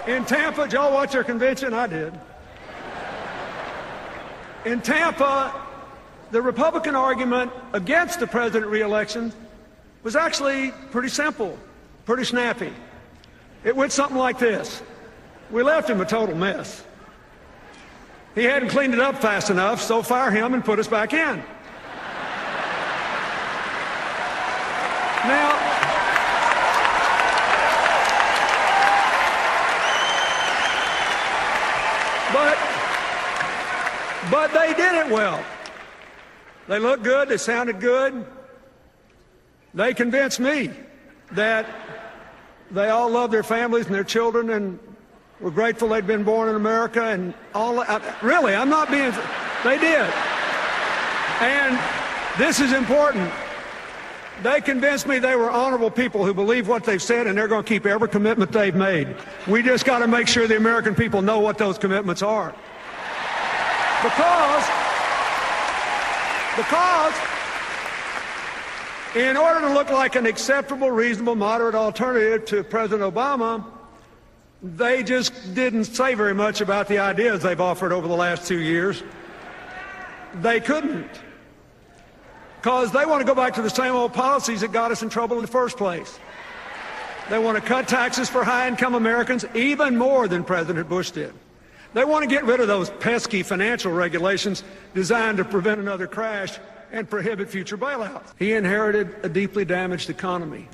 In Tampa, did y'all watch their convention? I did. In Tampa, the Republican argument against the president re-election was actually pretty simple, pretty snappy. It went something like this. We left him a total mess. He hadn't cleaned it up fast enough, so fire him and put us back in. Now, but they did it well. They looked good, they sounded good. They convinced me that they all loved their families and their children and were grateful they'd been born in America and all. Really, I'm not being. They did. And this is important. They convinced me they were honorable people who believe what they've said and they're going to keep every commitment they've made. We just got to make sure the American people know what those commitments are. Because in order to look like an acceptable, reasonable, moderate alternative to President Obama, they just didn't say very much about the ideas they've offered over the last 2 years. They couldn't. Because they want to go back to the same old policies that got us in trouble in the first place. They want to cut taxes for high-income Americans even more than President Bush did. They want to get rid of those pesky financial regulations designed to prevent another crash and prohibit future bailouts. He inherited a deeply damaged economy.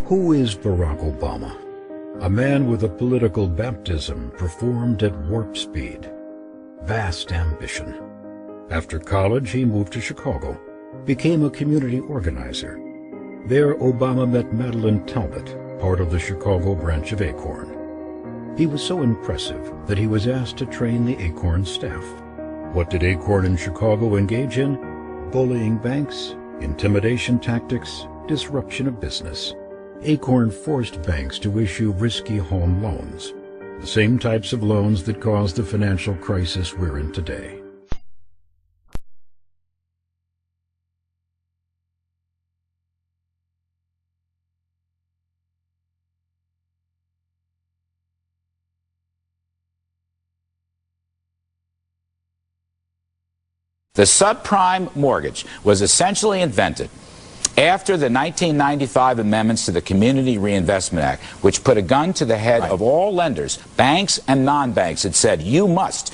Who is Barack Obama? A man with a political baptism performed at warp speed. Vast ambition. After college, he moved to Chicago, became a community organizer. There, Obama met Madeline Talbot, part of the Chicago branch of Acorn. He was so impressive that he was asked to train the Acorn staff. What did Acorn in Chicago engage in? Bullying banks, intimidation tactics, disruption of business. Acorn forced banks to issue risky home loans, the same types of loans that caused the financial crisis we're in today. The subprime mortgage was essentially invented after the 1995 amendments to the Community Reinvestment Act, which put a gun to the head of all lenders, banks and non-banks. It said, you must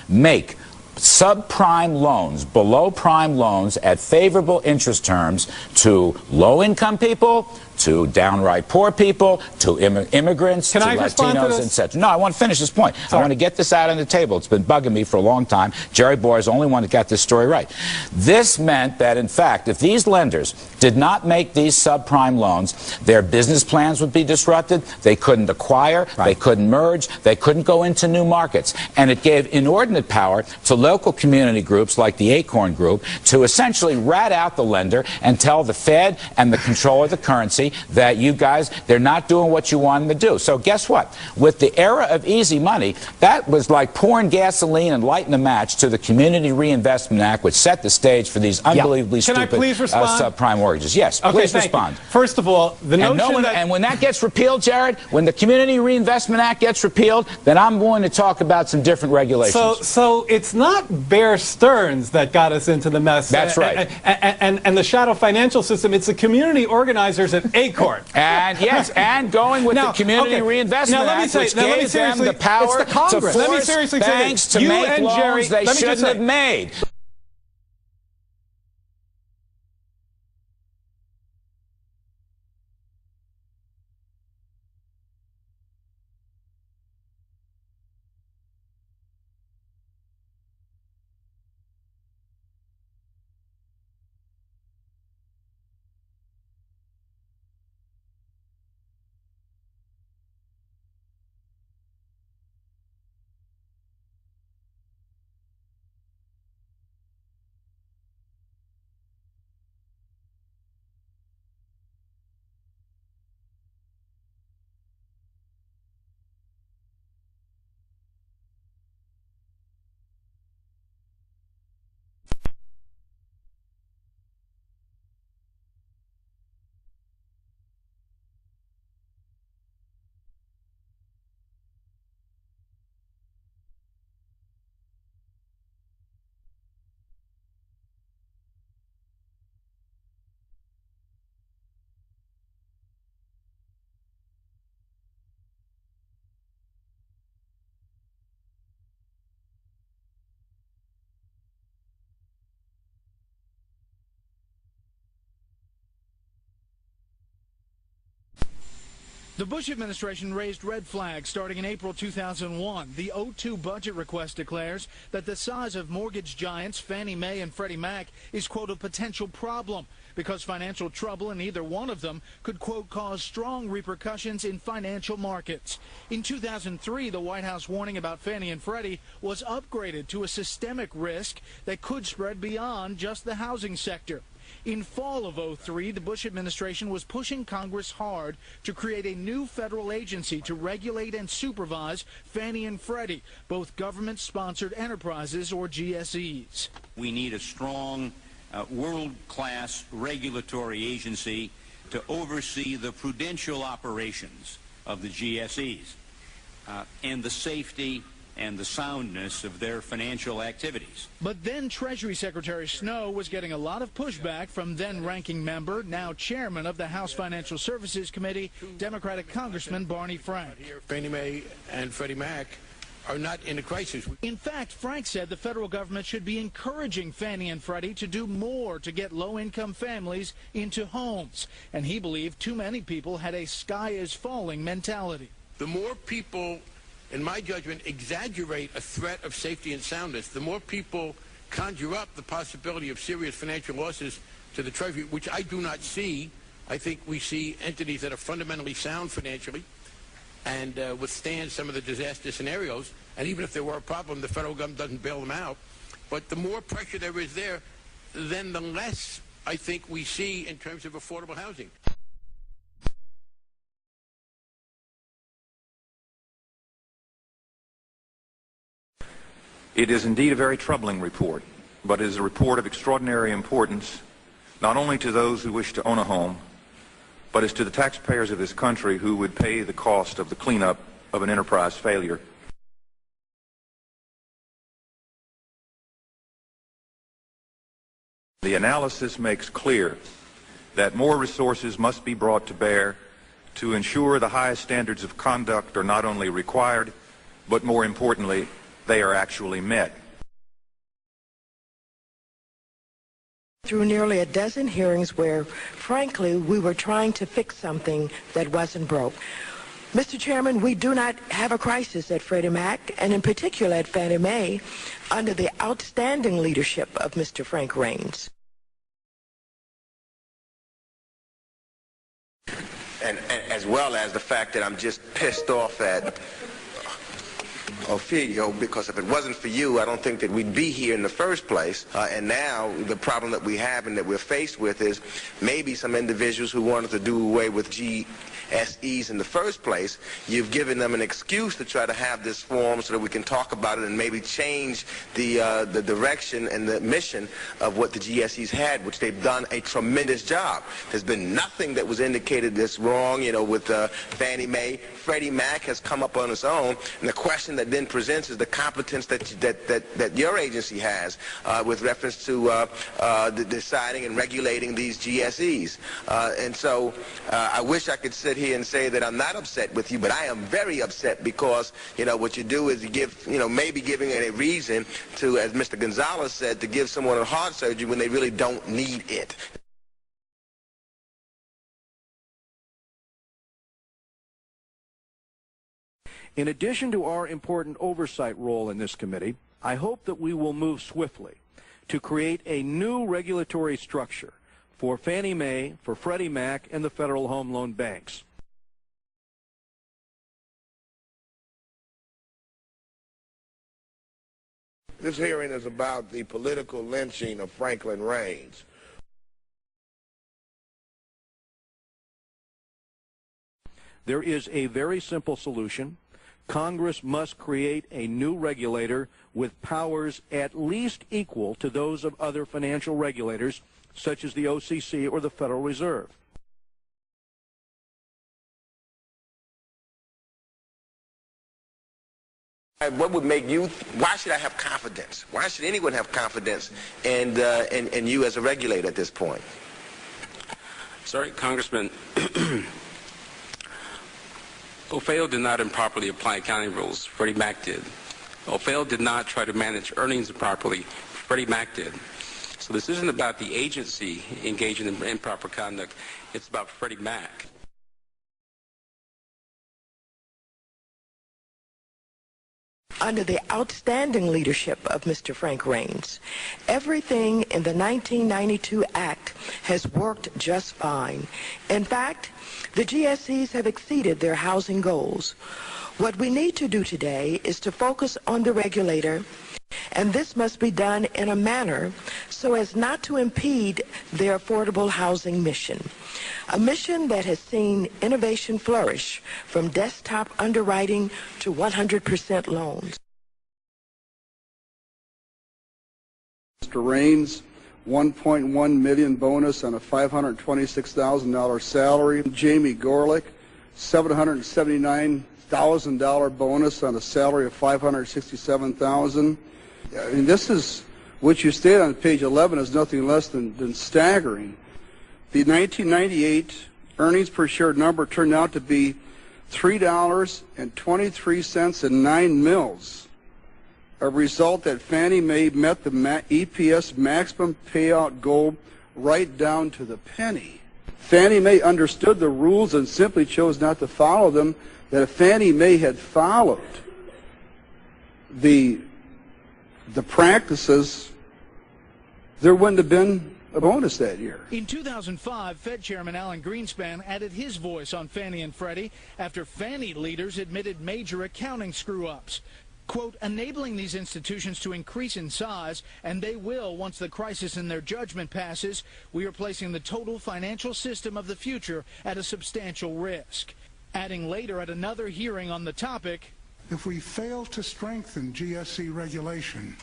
make subprime loans, below prime loans at favorable interest terms to low-income people, to downright poor people, to immigrants, to Latinos, etc. No, I want to finish this point. Sorry. I want to get this out on the table. It's been bugging me for a long time. Jerry Boyer is the only one that got this story right. This meant that, in fact, if these lenders did not make these subprime loans, their business plans would be disrupted. They couldn't acquire. Right. They couldn't merge. They couldn't go into new markets. And it gave inordinate power to local community groups like the Acorn Group to essentially rat out the lender and tell the Fed and the controller of the currency that you guys, they're not doing what you want them to do. So guess what? With the era of easy money, that was like pouring gasoline and lighting a match to the Community Reinvestment Act, which set the stage for these unbelievably stupid subprime mortgages. Yes, okay, please respond. First of all, the notion and when that gets repealed, Jared, when the Community Reinvestment Act gets repealed, then I'm going to talk about some different regulations. So it's not Bear Stearns that got us into the mess. That's right. And the shadow financial system, it's the community organizers at Acorn. And yes, and going with the Community Reinvestment Act, which gave them the power to force banks to make loans they shouldn't have made. The Bush administration raised red flags starting in April 2001. The 02 budget request declares that the size of mortgage giants Fannie Mae and Freddie Mac is, quote, a potential problem because financial trouble in either one of them could, quote, cause strong repercussions in financial markets. In 2003, the White House warning about Fannie and Freddie was upgraded to a systemic risk that could spread beyond just the housing sector. In fall of 03, the Bush administration was pushing Congress hard to create a new federal agency to regulate and supervise Fannie and Freddie, both government-sponsored enterprises or GSEs. We need a strong, world-class regulatory agency to oversee the prudential operations of the GSEs and the safety and the soundness of their financial activities. But then Treasury Secretary Snow was getting a lot of pushback from then-ranking member, now chairman of the House Financial Services Committee, Democratic Congressman Barney Frank. Fannie Mae and Freddie Mac are not in a crisis. In fact, Frank said the federal government should be encouraging Fannie and Freddie to do more to get low-income families into homes. And he believed too many people had a sky-is-falling mentality. The more people, in my judgment, exaggerate a threat of safety and soundness, the more people conjure up the possibility of serious financial losses to the Treasury, which I do not see. I think we see entities that are fundamentally sound financially and withstand some of the disaster scenarios. And even if there were a problem, the federal government doesn't bail them out. But the more pressure there is there, then the less I think we see in terms of affordable housing. It is indeed a very troubling report, but it is a report of extraordinary importance, not only to those who wish to own a home, but as to the taxpayers of this country who would pay the cost of the cleanup of an enterprise failure. The analysis makes clear that more resources must be brought to bear to ensure the highest standards of conduct are not only required, but more importantly, they are actually met. Through nearly a dozen hearings where, frankly, we were trying to fix something that wasn't broke. Mr. Chairman, we do not have a crisis at Freddie Mac, and in particular at Fannie Mae, under the outstanding leadership of Mr. Frank Raines. And as well as the fact that I'm just pissed off at Ophelia, because if it wasn't for you, I don't think that we'd be here in the first place. And now the problem that we have and that we're faced with is maybe some individuals who wanted to do away with GSEs in the first place, you've given them an excuse to try to have this forum so that we can talk about it and maybe change the direction and the mission of what the GSEs had, which they've done a tremendous job. There's been nothing that was indicated that's wrong, you know, with Fannie Mae. Freddie Mac has come up on its own, and the question that then presents is the competence that your agency has with reference to deciding and regulating these GSEs. And so I wish I could sit here and say that I'm not upset with you, but I am very upset because, you know, what you do is you give, you know, maybe giving a reason to, as Mr. Gonzalez said, to give someone a heart surgery when they really don't need it. In addition to our important oversight role in this committee, I hope that we will move swiftly to create a new regulatory structure for Fannie Mae, for Freddie Mac, and the Federal Home Loan Banks. This hearing is about the political lynching of Franklin Raines. There is a very simple solution. Congress must create a new regulator with powers at least equal to those of other financial regulators, such as the OCC or the Federal Reserve. What would make you, why should I have confidence? Why should anyone have confidence in you as a regulator at this point? Sorry, Congressman. OFAO did not improperly apply accounting rules. Freddie Mac did. OFAO did not try to manage earnings improperly. Freddie Mac did. So this isn't about the agency engaging in improper conduct. It's about Freddie Mac. Under the outstanding leadership of Mr. Frank Raines, everything in the 1992 Act has worked just fine. In fact, the GSEs have exceeded their housing goals. What we need to do today is to focus on the regulator, and this must be done in a manner so as not to impede their affordable housing mission, a mission that has seen innovation flourish from desktop underwriting to 100% loans. Mr. Raines, $1.1 million bonus on a $526,000 salary. Jamie Gorlick, $779,000 bonus on a salary of $567,000. And this is what you stated on page 11 is nothing less than staggering. The 1998 earnings per share number turned out to be $3.23 and 9 mils, a result that Fannie Mae met the EPS maximum payout goal right down to the penny. Fannie Mae understood the rules and simply chose not to follow them. That if Fannie Mae had followed the practices, there wouldn't have been a bonus that year. In 2005, Fed Chairman Alan Greenspan added his voice on Fannie and Freddie after Fannie leaders admitted major accounting screw-ups. Quote, enabling these institutions to increase in size, and they will once the crisis in their judgment passes. We are placing the total financial system of the future at a substantial risk. Adding later at another hearing on the topic, if we fail to strengthen GSE regulation,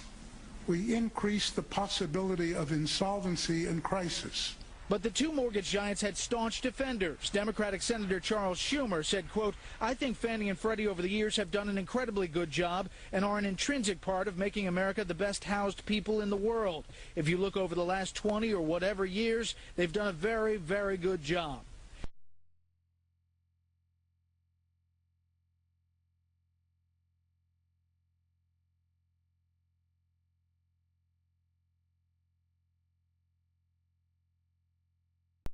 we increase the possibility of insolvency and crisis. But the two mortgage giants had staunch defenders. Democratic Senator Charles Schumer said, quote, I think Fannie and Freddie over the years have done an incredibly good job and are an intrinsic part of making America the best housed people in the world. If you look over the last 20 or whatever years, they've done a very, very good job.